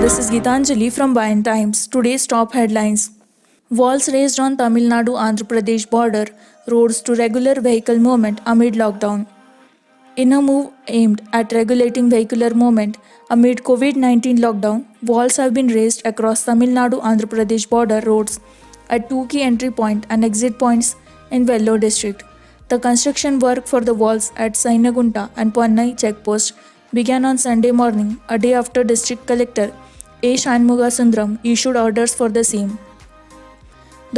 This is Gitanjali from Bayan Times. Today's top headlines. Walls raised on Tamil Nadu Andhra Pradesh border, roads to regular vehicle movement amid lockdown. In a move aimed at regulating vehicular movement amid COVID-19 lockdown, walls have been raised across Tamil Nadu Andhra Pradesh border roads at two key entry point and exit points in Vellore district. The construction work for the walls at Sainagunta and Ponnai checkpost began on Sunday morning, a day after District Collector A. Shanmuga Sundram issued orders for the same.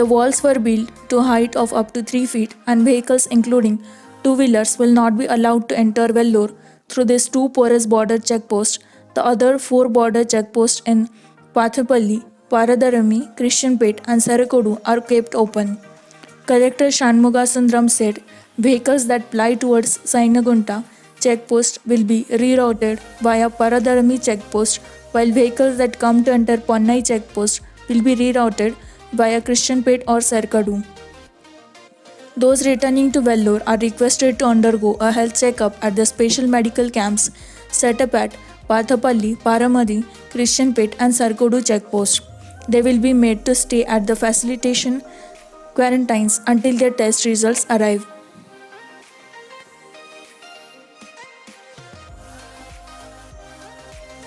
The walls were built to a height of up to 3 feet and vehicles including two-wheelers will not be allowed to enter Vellore through these two porous border checkposts. The other four border checkposts in Pathapalli, Paradarami, Christianpet and Sarakodu are kept open. Collector Shanmuga Sundram said vehicles that ply towards Sainagunta checkpost will be rerouted via Paradarami checkpost, while vehicles that come to enter Ponnai checkpost will be rerouted via Christianpet or Sarkadu. Those returning to Vellore are requested to undergo a health checkup at the special medical camps set up at Pathapalli, Paramadi, Christianpet and Sarkodu checkpost. They will be made to stay at the facilitation quarantines until their test results arrive.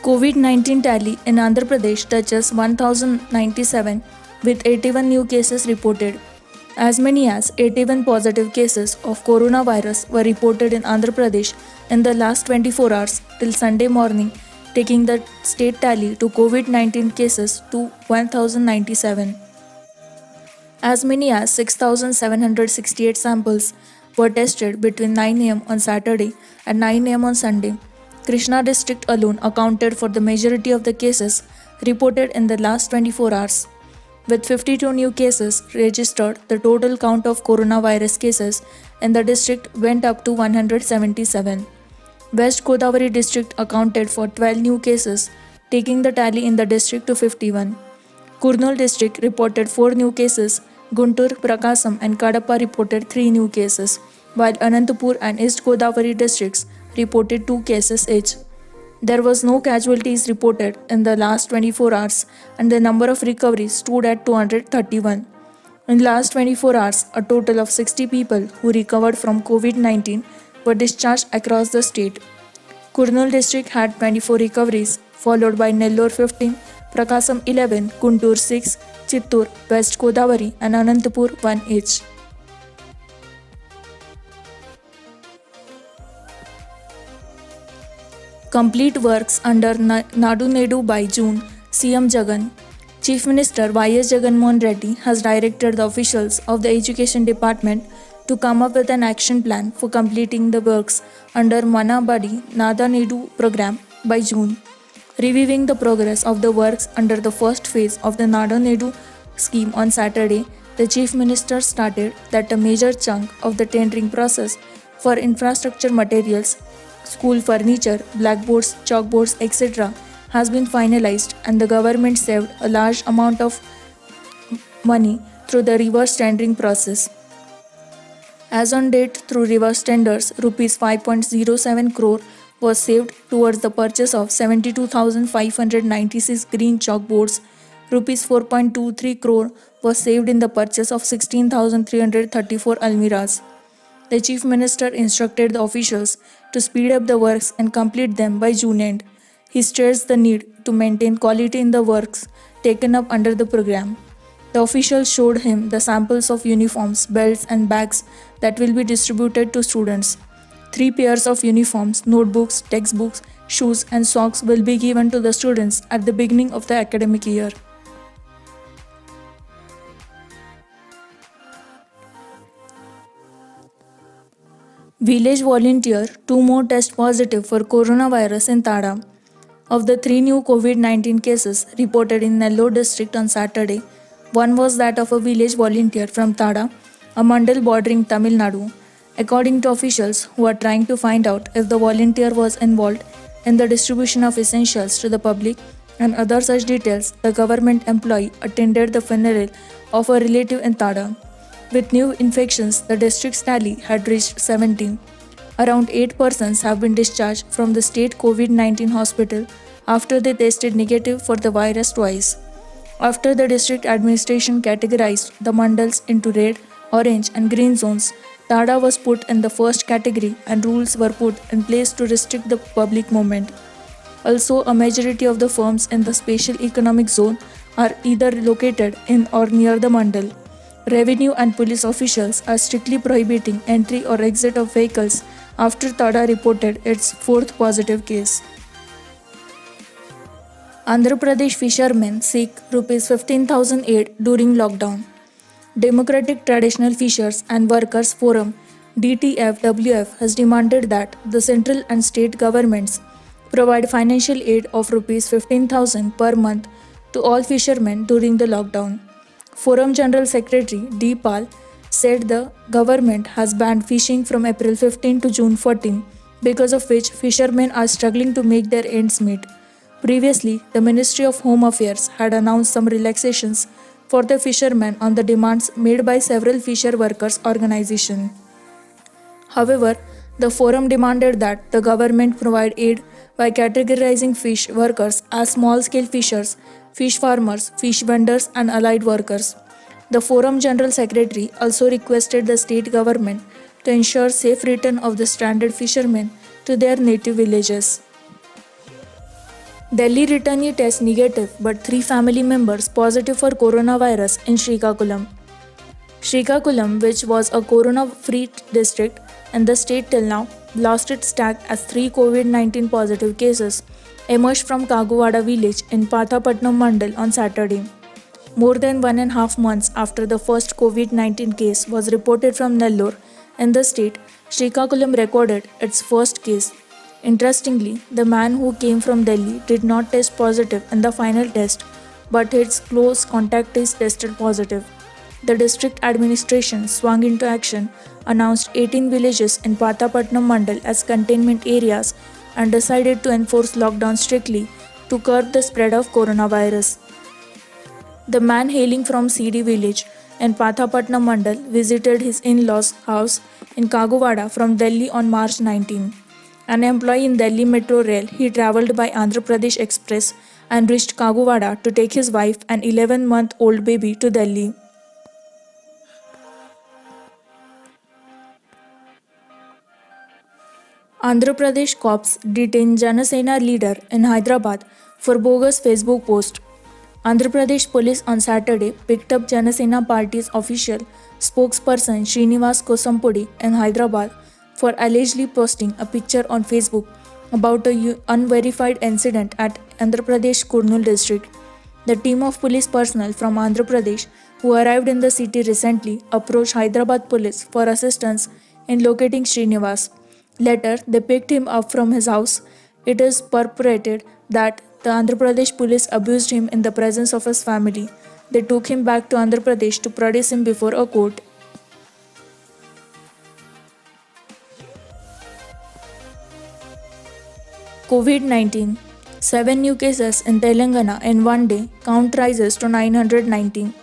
COVID-19 tally in Andhra Pradesh touches 1097 with 81 new cases reported. As many as 81 positive cases of coronavirus were reported in Andhra Pradesh in the last 24 hours till Sunday morning, taking the state tally to COVID-19 cases to 1097. As many as 6,768 samples were tested between 9 am on Saturday and 9 am on Sunday. Krishna district alone accounted for the majority of the cases reported in the last 24 hours. With 52 new cases registered, the total count of coronavirus cases in the district went up to 177. West Godavari district accounted for 12 new cases, taking the tally in the district to 51. Kurnool district reported 4 new cases, Guntur, Prakasam and Kadapa reported 3 new cases, while Anantapur and East Godavari districts reported 2 cases each. There was no casualties reported in the last 24 hours and the number of recoveries stood at 231. In the last 24 hours, a total of 60 people who recovered from COVID-19 were discharged across the state. Kurnool district had 24 recoveries, followed by Nellore 15, Prakasam 11, Guntur 6, Chittur, West Godavari and Anantapur 1 each. Complete works under Nadu-Nedu by June, CM Jagan. Chief Minister Y.S. Jaganmohan Reddy has directed the officials of the Education Department to come up with an action plan for completing the works under Manabadi Nada-Nedu program by June. Reviewing the progress of the works under the first phase of the Nada-Nedu scheme on Saturday, the Chief Minister stated that a major chunk of the tendering process for infrastructure materials, school furniture, blackboards, chalkboards, etc. has been finalized and the government saved a large amount of money through the reverse tendering process. As on date, through reverse tenders, Rs 5.07 crore was saved towards the purchase of 72,596 green chalkboards. Rs 4.23 crore was saved in the purchase of 16,334 almiras. The Chief Minister instructed the officials to speed up the works and complete them by June end. He stressed the need to maintain quality in the works taken up under the program. The officials showed him the samples of uniforms, belts and bags that will be distributed to students. 3 pairs of uniforms, notebooks, textbooks, shoes and socks will be given to the students at the beginning of the academic year. Village volunteer, 2 more test positive for coronavirus in Tada. Of the 3 new COVID-19 cases reported in Nellore district on Saturday, one was that of a village volunteer from Tada, a mandal bordering Tamil Nadu. According to officials who are trying to find out if the volunteer was involved in the distribution of essentials to the public and other such details, the government employee attended the funeral of a relative in Tada. With new infections, the district's tally had reached 17. Around 8 persons have been discharged from the state COVID-19 hospital after they tested negative for the virus twice. After the district administration categorized the mandals into red, orange, and green zones, Tada was put in the first category and rules were put in place to restrict the public movement. Also, a majority of the firms in the special economic zone are either located in or near the mandal. Revenue and police officials are strictly prohibiting entry or exit of vehicles after Tada reported its fourth positive case. Andhra Pradesh fishermen seek Rs 15,000 aid during lockdown. Democratic Traditional Fishers and Workers Forum DTFWF has demanded that the central and state governments provide financial aid of Rs 15,000 per month to all fishermen during the lockdown. Forum General Secretary D. Pal said the government has banned fishing from April 15 to June 14, because of which fishermen are struggling to make their ends meet. Previously, the Ministry of Home Affairs had announced some relaxations for the fishermen on the demands made by several fisher workers' organizations. However, the forum demanded that the government provide aid by categorizing fish workers as small-scale fishers, fish farmers, fish vendors, and allied workers. The Forum General Secretary also requested the state government to ensure safe return of the stranded fishermen to their native villages. Delhi returnee test negative but 3 family members positive for coronavirus in Srikakulam. Srikakulam, which was a corona-free district in the state till now, lost its tag as 3 COVID-19 positive cases emerged from Kaguvada village in Pathapatnam Mandal on Saturday. More than 1.5 months after the first COVID-19 case was reported from Nellore in the state, Srikakulam recorded its first case. Interestingly, the man who came from Delhi did not test positive in the final test, but his close contactees tested positive. The district administration swung into action, announced 18 villages in Pathapatnam Mandal as containment areas, and decided to enforce lockdown strictly to curb the spread of coronavirus. The man hailing from CD village in Pathapatnam Mandal visited his in-laws' house in Kaguvada from Delhi on March 19. An employee in Delhi Metro Rail, he travelled by Andhra Pradesh Express and reached Kaguvada to take his wife and 11-month-old baby to Delhi. Andhra Pradesh cops detained Janasena leader in Hyderabad for bogus Facebook post. Andhra Pradesh police on Saturday picked up Janasena party's official spokesperson Srinivas Kosampudi in Hyderabad for allegedly posting a picture on Facebook about a unverified incident at Andhra Pradesh Kurnool district. The team of police personnel from Andhra Pradesh who arrived in the city recently approached Hyderabad police for assistance in locating Srinivas. Later, they picked him up from his house. It is purported that the Andhra Pradesh police abused him in the presence of his family. They took him back to Andhra Pradesh to produce him before a court. COVID-19. 7 new cases in Telangana in one day, count rises to 919.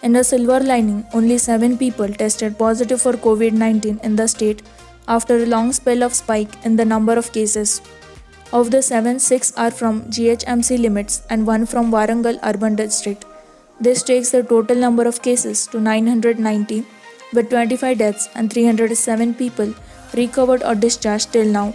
In a silver lining, only 7 people tested positive for COVID-19 in the state after a long spell of spike in the number of cases. Of the 7, 6 are from GHMC limits and 1 from Warangal urban district. This takes the total number of cases to 990, with 25 deaths and 307 people recovered or discharged till now.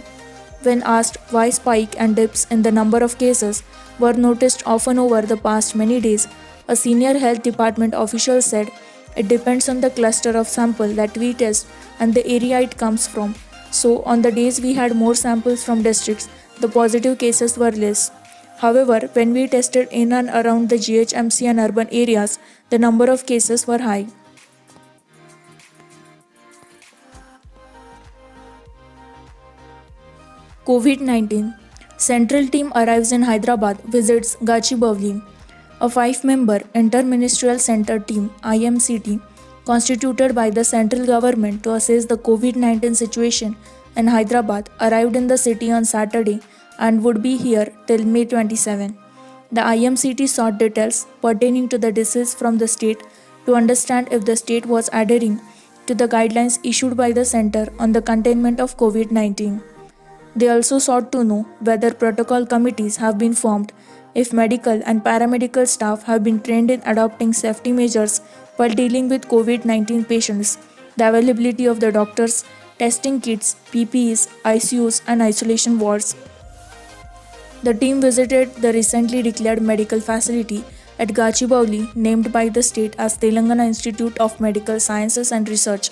When asked why spike and dips in the number of cases were noticed often over the past many days, a senior health department official said, "It depends on the cluster of sample that we test and the area it comes from. So, on the days we had more samples from districts, the positive cases were less. However, when we tested in and around the GHMC and urban areas, the number of cases were high." COVID-19. Central team arrives in Hyderabad, visits Gachibowli. A 5-member Interministerial Center team (IMCT) constituted by the central government to assess the COVID-19 situation in Hyderabad arrived in the city on Saturday and would be here till May 27. The IMCT sought details pertaining to the disease from the state to understand if the state was adhering to the guidelines issued by the center on the containment of COVID-19. They also sought to know whether protocol committees have been formed, if medical and paramedical staff have been trained in adopting safety measures while dealing with COVID 19 patients, the availability of the doctors, testing kits, PPEs, ICUs, and isolation wards. The team visited the recently declared medical facility at Gachibowli, named by the state as Telangana Institute of Medical Sciences and Research,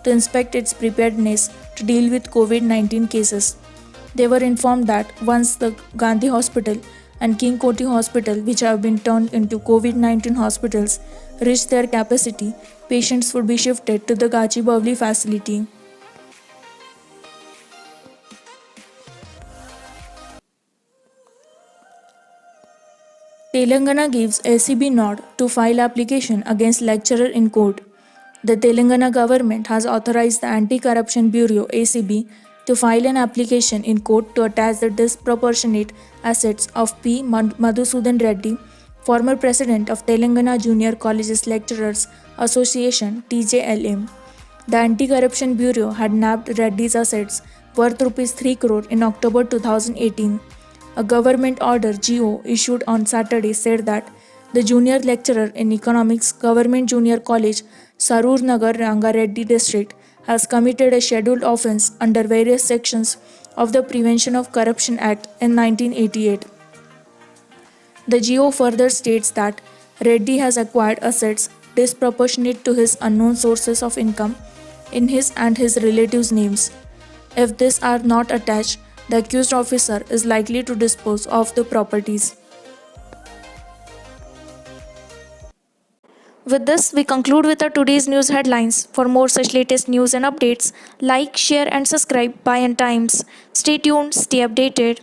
to inspect its preparedness to deal with COVID 19 cases. They were informed that once the Gandhi Hospital and King Koti Hospital, which have been turned into COVID 19 hospitals, reach their capacity, patients would be shifted to the Gachibowli facility. Telangana gives ACB nod to file application against lecturer in court. The Telangana government has authorized the Anti-Corruption Bureau (ACB) to file an application in court to attach the disproportionate assets of P. Madhusudan Reddy, former president of Telangana Junior Colleges Lecturers Association (TJLM). The Anti-Corruption Bureau had nabbed Reddy's assets worth Rs 3 crore in October 2018. A government order (GO) issued on Saturday said that the junior lecturer in economics, Government Junior College, Sarur Nagar, Rangareddy district, has committed a scheduled offence under various sections of the Prevention of Corruption Act in 1988. The GO further states that Reddy has acquired assets disproportionate to his unknown sources of income in his and his relatives' names. If these are not attached, the accused officer is likely to dispose of the properties. With this, we conclude with our today's news headlines. For more such latest news and updates, like, share, and subscribe By and Times. Stay tuned, stay updated.